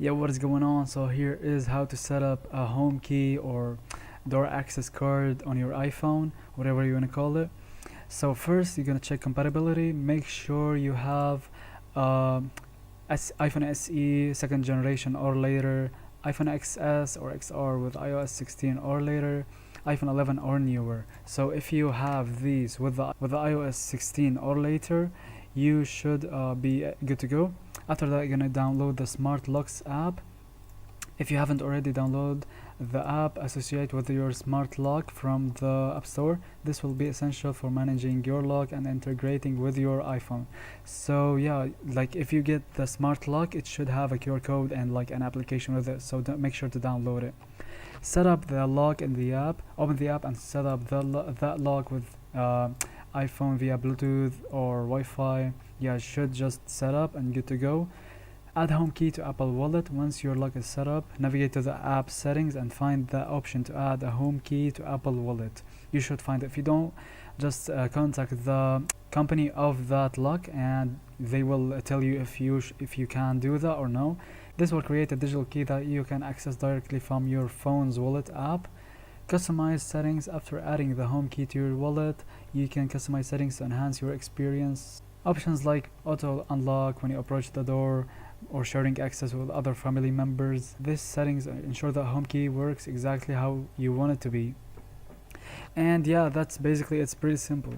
Yeah, what is going on? So here is how to set up a home key or door access card on your iPhone, whatever you want to call it. So first you're gonna check compatibility. Make sure you have iPhone SE second generation or later, iPhone XS or XR with iOS 16 or later, iPhone 11 or newer. So if you have these with the iOS 16 or later, you should be good to go. After that, you're gonna download the Smart Locks app. If you haven't already downloaded the app associated with your smart lock from the App Store, this will be essential for managing your lock and integrating with your iPhone. So yeah, like if you get the smart lock, it should have a QR code and like an application with it, so make sure to download it. Set up the lock in the app, open the app and set up that lock with iPhone via Bluetooth or Wi-Fi. Yeah, it should just set up and good to go. Add home key to Apple Wallet. Once your lock is set up, navigate to the app settings and find the option to add a home key to Apple Wallet. You should find it. If you don't, just contact the company of that lock and they will tell you if you can do that or no. This will create a digital key that you can access directly from your phone's wallet app. Customize settings. After adding the home key to your wallet, you can customize settings to enhance your experience. Options like auto unlock when you approach the door or sharing access with other family members. These settings ensure that home key works exactly how you want it to be. And yeah, that's basically it's pretty simple.